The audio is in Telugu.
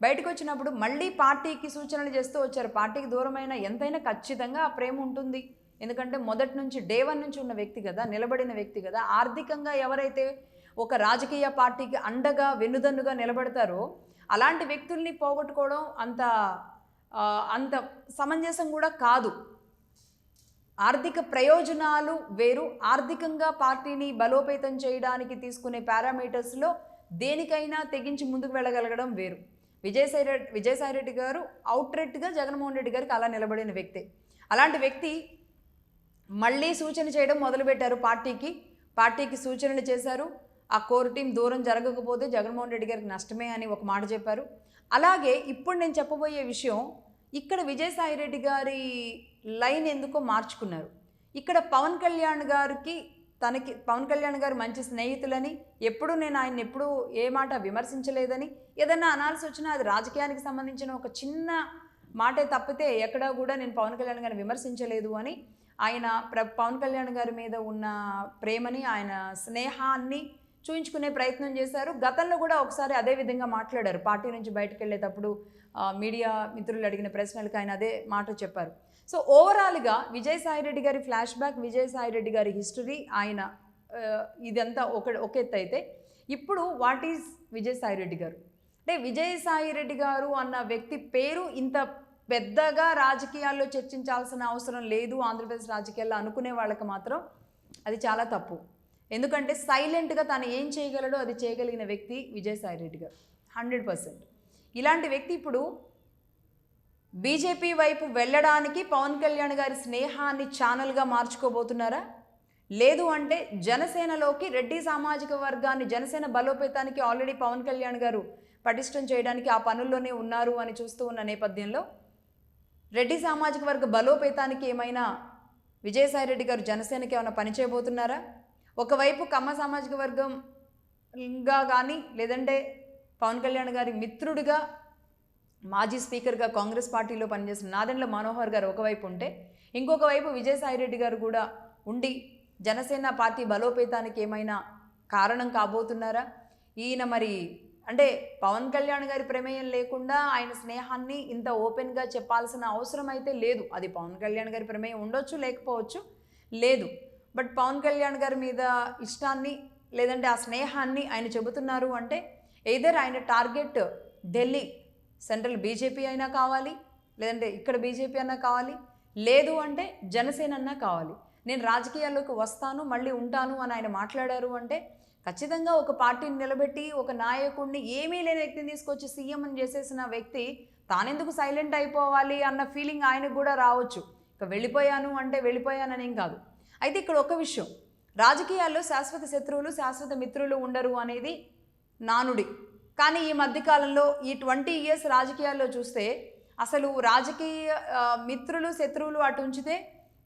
బయటకు వచ్చినప్పుడు మళ్ళీ పార్టీకి సూచనలు చేస్తూ వచ్చారు. పార్టీకి దూరమైన ఎంతైనా ఖచ్చితంగా ఆ ప్రేమ ఉంటుంది. ఎందుకంటే మొదటి నుంచి డే 1 నుంచి ఉన్న వ్యక్తి కదా, నిలబడిన వ్యక్తి కదా. ఆర్థికంగా ఎవరైతే ఒక రాజకీయ పార్టీకి అండగా వెన్నుదన్నుగా నిలబడతారో అలాంటి వ్యక్తుల్ని పోగొట్టుకోవడం అంత సమంజసం కూడా కాదు. ఆర్థిక ప్రయోజనాలు వేరు, ఆర్థికంగా పార్టీని బలోపేతం చేయడానికి తీసుకునే పారామీటర్స్లో దేనికైనా తెగించి ముందుకు వెళ్ళగలగడం వేరు. విజయసాయిరెడ్డి గారు అవుట్రెట్గా జగన్మోహన్ రెడ్డి గారికి అలా నిలబడిన వ్యక్తే. అలాంటి వ్యక్తి మళ్ళీ సూచన చేయడం మొదలుపెట్టారు. పార్టీకి సూచనలు చేశారు. ఆ కోర్ టీం దూరం జరగకపోతే జగన్మోహన్ రెడ్డి గారికి నష్టమే అని ఒక మాట చెప్పారు. అలాగే ఇప్పుడు నేను చెప్పబోయే విషయం, ఇక్కడ విజయసాయిరెడ్డి గారి లైన్ ఎందుకో మార్చుకున్నారు. ఇక్కడ పవన్ కళ్యాణ్ గారు మంచి స్నేహితులని, ఎప్పుడు నేను ఆయన్ని ఎప్పుడూ ఏ మాట విమర్శించలేదని, ఏదన్నా అనాల్సి వచ్చినా అది రాజకీయానికి సంబంధించిన ఒక చిన్న మాటే తప్పితే ఎక్కడా కూడా నేను పవన్ కళ్యాణ్ గారిని విమర్శించలేదు అని ఆయన పవన్ కళ్యాణ్ గారి మీద ఉన్న ప్రేమని, ఆయన స్నేహాన్ని చూయించుకునే ప్రయత్నం చేశారు. గతంలో కూడా ఒకసారి అదే విధంగా మాట్లాడారు. పార్టీ నుంచి బయటకు వెళ్ళేటప్పుడు మీడియా మిత్రులు అడిగిన ప్రశ్నలకు ఆయన అదే మాట చెప్పారు. సో ఓవరాల్గా విజయసాయిరెడ్డి గారి ఫ్లాష్ బ్యాక్, విజయసాయిరెడ్డి గారి హిస్టరీ, ఆయన ఇదంతా ఒక ఎత్తు అయితే, ఇప్పుడు వాట్ ఈజ్ విజయసాయిరెడ్డి గారు అంటే, విజయసాయిరెడ్డి గారు అన్న వ్యక్తి పేరు ఇంత పెద్దగా రాజకీయాల్లో చర్చించాల్సిన అవసరం లేదు ఆంధ్రప్రదేశ్ రాజకీయాల్లో అనుకునే వాళ్ళకి మాత్రం అది చాలా తప్పు. ఎందుకంటే సైలెంట్గా తను ఏం చేయగలడో అది చేయగలిగిన వ్యక్తి విజయసాయిరెడ్డి గారు 100%. ఇలాంటి వ్యక్తి ఇప్పుడు బీజేపీ వైపు వెళ్ళడానికి పవన్ కళ్యాణ్ గారి స్నేహాన్ని ఛానల్గా మార్చుకోబోతున్నారా? లేదు అంటే జనసేనలోకి రెడ్డి సామాజిక వర్గాన్ని, జనసేన బలోపేతానికి ఆల్రెడీ పవన్ కళ్యాణ్ గారు పటిష్టం చేయడానికి ఆ పనుల్లోనే ఉన్నారు అని చూస్తూ ఉన్న నేపథ్యంలో రెడ్డి సామాజిక వర్గ బలోపేతానికి ఏమైనా విజయసాయిరెడ్డి గారు జనసేనకి ఏమైనా పని చేయబోతున్నారా? ఒకవైపు కమ్మ సామాజిక వర్గంగా కానీ, లేదంటే పవన్ కళ్యాణ్ గారి మిత్రుడిగా, మాజీ స్పీకర్గా కాంగ్రెస్ పార్టీలో పనిచేసిన నాదెండ్ల మనోహర్ గారు ఒకవైపు ఉంటే, ఇంకొక వైపు విజయసాయిరెడ్డి గారు కూడా ఉండి జనసేన పార్టీ బలోపేతానికి ఏమైనా కారణం కాబోతున్నారా? ఈయన మరి అంటే పవన్ కళ్యాణ్ గారి ప్రమేయం లేకుండా ఆయన స్నేహాన్ని ఇంత ఓపెన్గా చెప్పాల్సిన అవసరం అయితే లేదు. అది పవన్ కళ్యాణ్ గారి ప్రమేయం ఉండొచ్చు, లేకపోవచ్చు, లేదు. బట్ పవన్ కళ్యాణ్ గారి మీద ఇష్టాన్ని, లేదంటే ఆ స్నేహాన్ని ఆయన చెబుతున్నారు అంటే ఎయిదర్ ఆయన టార్గెట్ ఢిల్లీ సెంట్రల్ బీజేపీ అయినా కావాలి, లేదంటే ఇక్కడ బీజేపీ అన్నా కావాలి, లేదు అంటే జనసేన అన్నా కావాలి. నేను రాజకీయాల్లోకి వస్తాను, మళ్ళీ ఉంటాను అని ఆయన మాట్లాడారు అంటే ఖచ్చితంగా ఒక పార్టీని నిలబెట్టి ఒక నాయకుడిని, ఏమీ లేని వ్యక్తిని తీసుకొచ్చి సీఎం అని చేసేసిన వ్యక్తి తానెందుకు సైలెంట్ అయిపోవాలి అన్న ఫీలింగ్ ఆయనకు కూడా రావచ్చు. ఇక వెళ్ళిపోయాను అంటే వెళ్ళిపోయాననేం కాదు. అయితే ఇక్కడ ఒక విషయం, రాజకీయాల్లో శాశ్వత శత్రువులు శాశ్వత మిత్రులు ఉండరు అనేది నానుడి. కానీ ఈ మధ్యకాలంలో ఈ 20 years రాజకీయాల్లో చూస్తే అసలు రాజకీయ మిత్రులు శత్రువులు అటు ఉంచితే